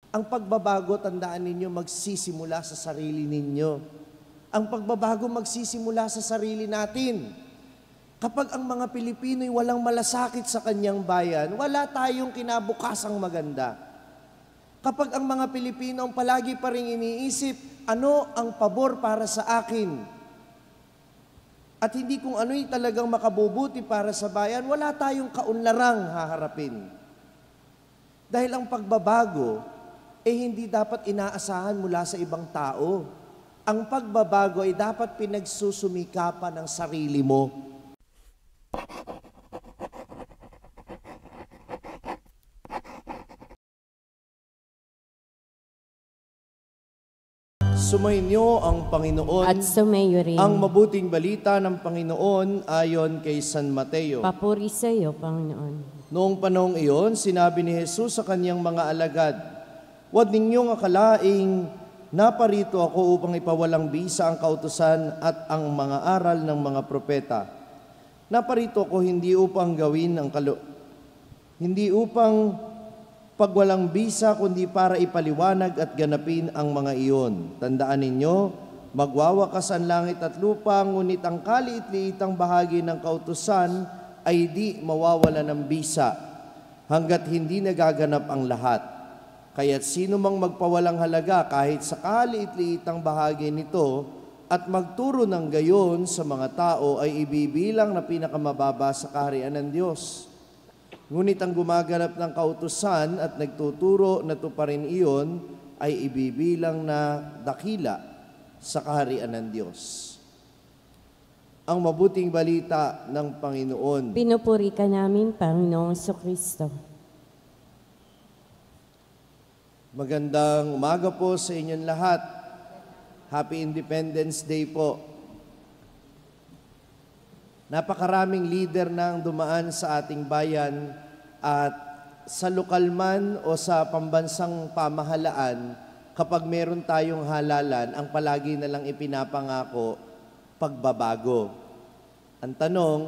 Ang pagbabago, tandaan ninyo, magsisimula sa sarili ninyo. Ang pagbabago magsisimula sa sarili natin. Kapag ang mga Pilipino'y walang malasakit sa kanyang bayan, wala tayong kinabukasang maganda. Kapag ang mga Pilipino ang palagi pa rin iniisip, ano ang pabor para sa akin? At hindi kung ano'y talagang makabubuti para sa bayan, wala tayong kaunlarang haharapin. Dahil ang pagbabago, hindi dapat inaasahan mula sa ibang tao. Ang pagbabago ay dapat pinagsusumikapan ng sarili mo. Sumainyo ang Panginoon at sumayo rin ang mabuting balita ng Panginoon ayon kay San Mateo. Papuri sa iyo, Panginoon. Noong panahong iyon, sinabi ni Jesus sa kanyang mga alagad, "Huwag ninyong akalaing naparito ako upang ipawalang bisa ang kautusan at ang mga aral ng mga propeta. Naparito ako hindi upang pagwalang bisa, kundi para ipaliwanag at ganapin ang mga iyon. Tandaan ninyo, magwawakas ang langit at lupa, ngunit ang kaliit-liitang bahagi ng kautusan ay di mawawala ng bisa, hanggat hindi nagaganap ang lahat. Kaya't sino mang magpawalang halaga kahit sa kaliit-liitang bahagi nito at magturo ng gayon sa mga tao ay ibibilang na pinakamababa sa kaharian ng Diyos. Ngunit ang gumaganap ng kautusan at nagtuturo na tuparin iyon ay ibibilang na dakila sa kaharian ng Diyos." Ang mabuting balita ng Panginoon. Pinupuri ka namin, Panginoong Kristo. Magandang umaga po sa inyong lahat. Happy Independence Day po. Napakaraming leader na ang dumaan sa ating bayan at sa lokal man o sa pambansang pamahalaan, kapag meron tayong halalan, ang palagi na lang ipinapangako, pagbabago. Ang tanong,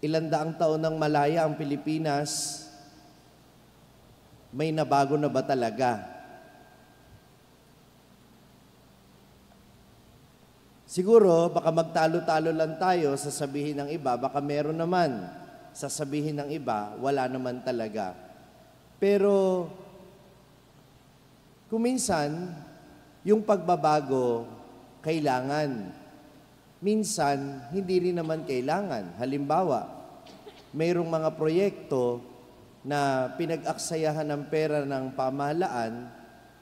ilang daang taon nang malaya ang Pilipinas, may nabago na ba talaga? Siguro, baka magtalo-talo lang tayo, sasabihin ng iba, baka meron naman. Sasabihin ng iba, wala naman talaga. Pero, kuminsan, yung pagbabago, kailangan. Minsan, hindi rin naman kailangan. Halimbawa, mayroong mga proyekto na pinag-aksayahan ng pera ng pamahalaan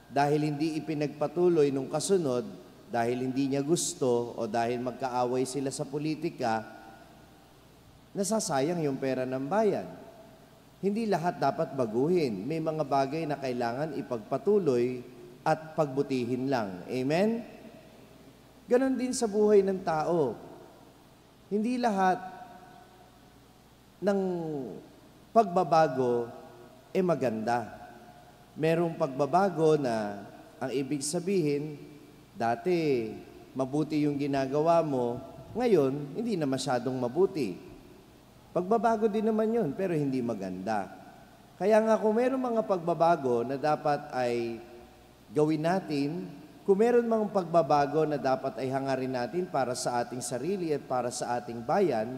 dahil hindi ipinagpatuloy nung kasunod, dahil hindi niya gusto o dahil magkaaway sila sa politika, nasasayang yung pera ng bayan. Hindi lahat dapat baguhin. May mga bagay na kailangan ipagpatuloy at pagbutihin lang. Amen? Ganon din sa buhay ng tao. Hindi lahat ng pagbabago maganda. Merong pagbabago na ang ibig sabihin, dati, mabuti yung ginagawa mo, ngayon, hindi na masyadong mabuti. Pagbabago din naman yun, pero hindi maganda. Kaya nga kung meron mga pagbabago na dapat ay gawin natin, kung meron mga pagbabago na dapat ay hangarin natin para sa ating sarili at para sa ating bayan,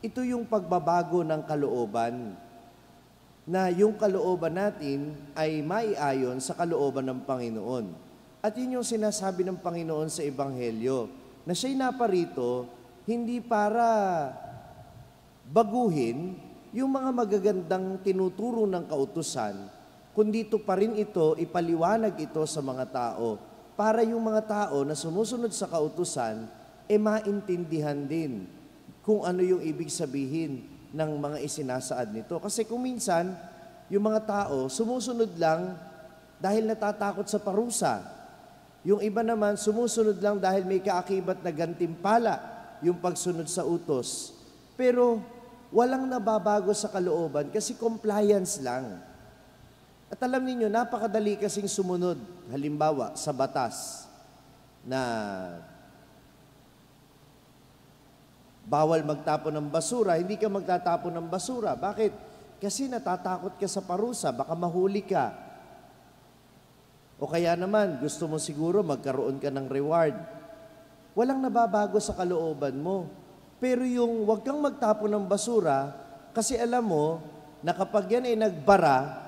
ito yung pagbabago ng kalooban. Na yung kalooban natin ay maiayon sa kalooban ng Panginoon. At yun yung sinasabi ng Panginoon sa Ebanghelyo, na siya'y naparito hindi para baguhin yung mga magagandang tinuturo ng kautusan, kundi ito pa rin ito, ipaliwanag ito sa mga tao, para yung mga tao na sumusunod sa kautusan, maintindihan din kung ano yung ibig sabihin ng mga isinasaad nito. Kasi kung minsan, yung mga tao sumusunod lang dahil natatakot sa parusa. Yung iba naman, sumusunod lang dahil may kaakibat na gantimpala yung pagsunod sa utos. Pero walang nababago sa kalooban kasi compliance lang. At alam niyo, napakadali kasing sumunod. Halimbawa, sa batas na bawal magtapon ng basura, hindi ka magtatapon ng basura. Bakit? Kasi natatakot ka sa parusa, baka mahuli ka. O kaya naman, gusto mo siguro magkaroon ka ng reward. Walang nababago sa kalooban mo. Pero yung wag kang magtapon ng basura, kasi alam mo na kapag yan ay nagbara,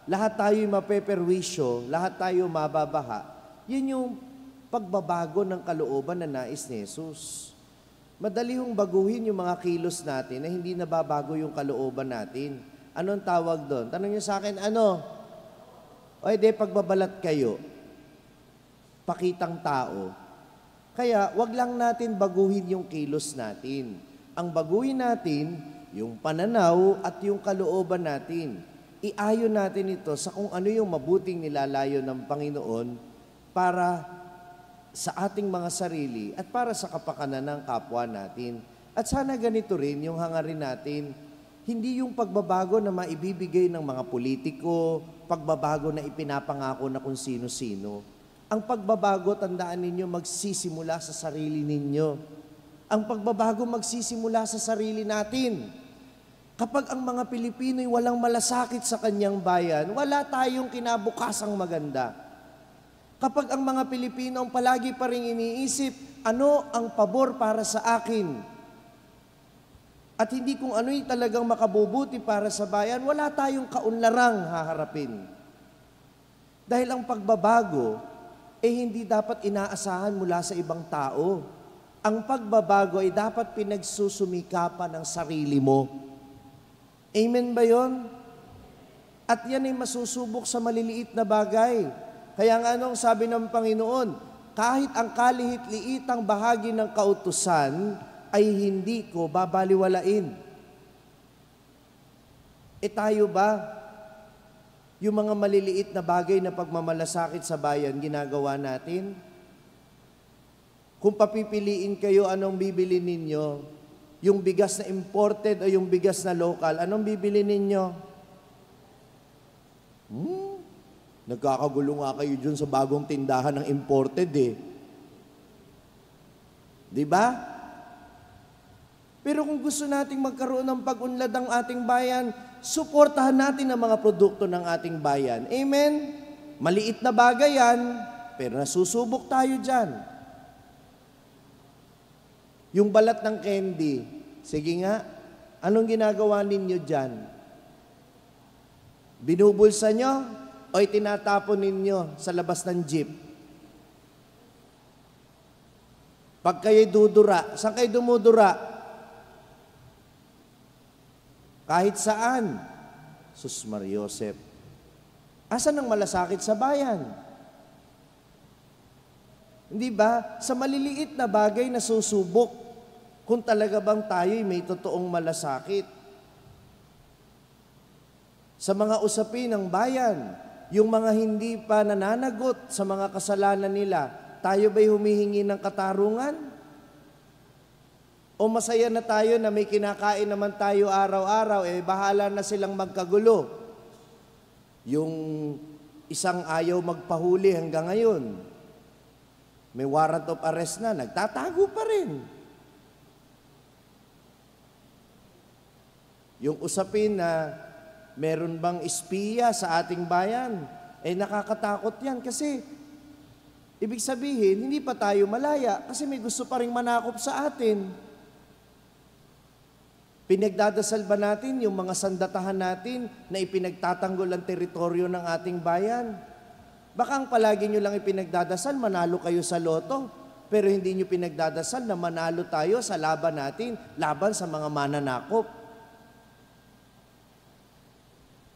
lahat tayo'y mapeperwisyo, lahat tayo mababaha. Yan yung pagbabago ng kalooban na nais ni Jesus. Madali hong baguhin yung mga kilos natin na hindi nababago yung kalooban natin. Anong tawag doon? Tanong niyo sa akin, ano? O di pagbabalat kayo, pakitang tao. Kaya wag lang natin baguhin yung kilos natin. Ang baguhin natin, yung pananaw at yung kalooban natin. Iayon natin ito sa kung ano yung mabuting nilalayo ng Panginoon para sa ating mga sarili at para sa kapakanan ng kapwa natin. At sana ganito rin yung hangarin natin, hindi yung pagbabago na maibibigay ng mga politiko, pagbabago na ipinapangako na kung sino-sino. Ang pagbabago, tandaan ninyo, magsisimula sa sarili ninyo. Ang pagbabago magsisimula sa sarili natin. Kapag ang mga Pilipino'y walang malasakit sa kanyang bayan, wala tayong kinabukasang maganda. Kapag ang mga Pilipino ang palagi pa rin iniisip, ano ang pabor para sa akin? At hindi kung ano'y talagang makabubuti para sa bayan, wala tayong kaunlarang haharapin. Dahil ang pagbabago, hindi dapat inaasahan mula sa ibang tao. Ang pagbabago ay dapat pinagsusumikapan ng sarili mo. Amen ba yon? At yan ay masusubok sa maliliit na bagay. Kaya nga anong sabi ng Panginoon, kahit ang kalihit-liitang bahagi ng kautusan ay hindi ko babaliwalain. Tayo ba, yung mga maliliit na bagay na pagmamalasakit sa bayan, ginagawa natin? Kung papipiliin kayo, anong bibili ninyo? Yung bigas na imported o yung bigas na local, anong bibili ninyo? Nagkakagulo nga kayo dyan sa bagong tindahan ng imported eh. Di ba? Pero kung gusto nating magkaroon ng pag-unlad ang ating bayan, suportahan natin ang mga produkto ng ating bayan. Amen? Maliit na bagay yan, pero nasusubok tayo dyan. Yung balat ng candy, sige nga, anong ginagawa ninyo dyan? Binubulsa nyo o itinatapon ninyo sa labas ng jeep? Pag kayo'y dudura, saan kayo dumudura? Kahit saan. Sus Mariosep. Asan ang malasakit sa bayan? Hindi ba? Sa maliliit na bagay na susubok kung talaga bang tayo'y may totoong malasakit. Sa mga usapin ng bayan, yung mga hindi pa nananagot sa mga kasalanan nila, tayo ba'y humihingi ng katarungan? O masaya na tayo na may kinakain naman tayo araw-araw, bahala na silang magkagulo. Yung isang ayaw magpahuli hanggang ngayon, may warrant of arrest na, nagtatago pa rin. Yung usapin na meron bang espiya sa ating bayan, nakakatakot yan kasi ibig sabihin, hindi pa tayo malaya kasi may gusto pa rin manakop sa atin. Pinagdadasal ba natin yung mga sandatahan natin na ipinagtatanggol ang teritoryo ng ating bayan? Baka ang palagi nyo lang ipinagdadasal, manalo kayo sa loto. Pero hindi nyo pinagdadasal na manalo tayo sa laban natin, laban sa mga mananakop.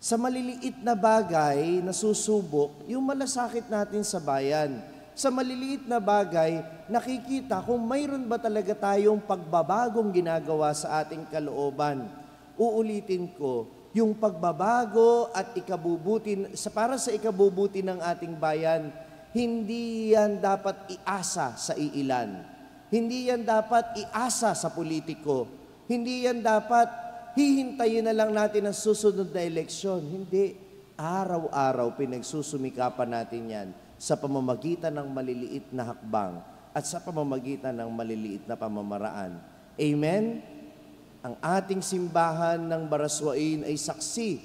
Sa maliliit na bagay na susubok, yung malasakit natin sa bayan. Sa maliliit na bagay, nakikita kung mayroon ba talaga tayong pagbabagong ginagawa sa ating kalooban. Uulitin ko, yung pagbabago at para sa ikabubuti ng ating bayan, hindi yan dapat iasa sa iilan. Hindi yan dapat iasa sa politiko. Hindi yan dapat hihintayin na lang natin ang susunod na eleksyon. Hindi. Araw-araw pinagsusumikapan natin yan sa pamamagitan ng maliliit na hakbang at sa pamamagitan ng maliliit na pamamaraan. Amen? Ang ating simbahan ng Baraswain ay saksi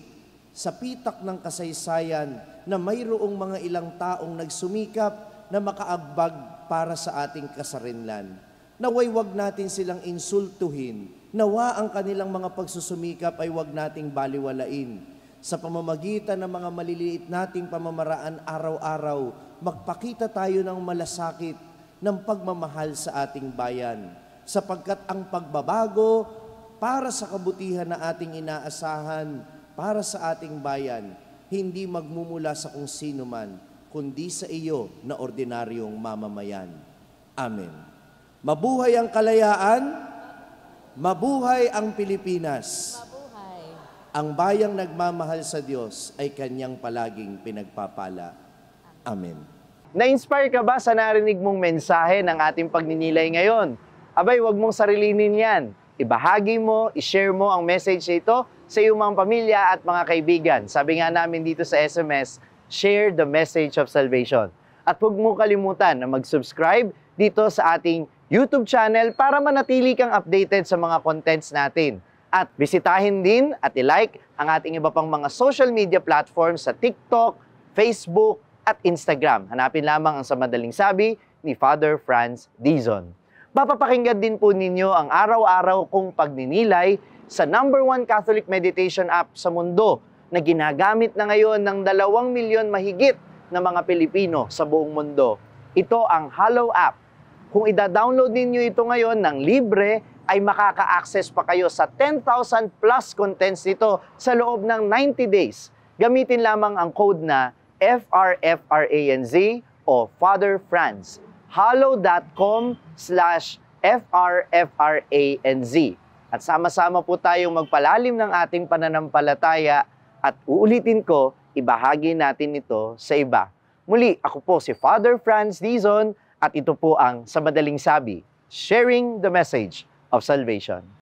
sa pitak ng kasaysayan na mayroong mga ilang taong nagsumikap na makaambag para sa ating kasarinlan. Naway wag natin silang insultuhin. Nawa ang kanilang mga pagsusumikap ay wag nating baliwalain. Sa pamamagitan ng mga maliliit nating pamamaraan araw-araw, magpakita tayo ng malasakit ng pagmamahal sa ating bayan. Sapagkat ang pagbabago para sa kabutihan na ating inaasahan, para sa ating bayan, hindi magmumula sa kung sino man, kundi sa iyo na ordinaryong mamamayan. Amen. Mabuhay ang kalayaan, mabuhay ang Pilipinas. Mabuhay. Ang bayang nagmamahal sa Diyos ay kanyang palaging pinagpapala. Amen. Na-inspire ka ba sa narinig mong mensahe ng ating pagninilay ngayon? Abay, wag mong sarilinin yan. Ibahagi mo, ishare mo ang message nito sa iyong mga pamilya at mga kaibigan. Sabi nga namin dito sa SMS, share the message of salvation. At huwag mo kalimutan na mag-subscribe dito sa ating YouTube channel para manatili kang updated sa mga contents natin. At bisitahin din at i-like ang ating iba pang mga social media platforms sa TikTok, Facebook, at Instagram. Hanapin lamang ang Sa Madaling Sabi ni Father Franz Dizon. Mapapakinggan din po ninyo ang araw-araw kong pagninilay sa #1 Catholic meditation app sa mundo na ginagamit na ngayon ng 2 milyon mahigit na mga Pilipino sa buong mundo. Ito ang Hallow app. Kung ida-download ninyo ito ngayon ng libre, ay makaka-access pa kayo sa 10,000 plus contents nito sa loob ng 90 days. Gamitin lamang ang code na FRFRANZ o Father Franz. hallow.com/FRFRANZ. At sama-sama po tayong magpalalim ng ating pananampalataya at uulitin ko, ibahagi natin ito sa iba. Muli, ako po si Father Franz Dizon at ito po ang Sa Madaling Sabi, sharing the message of salvation.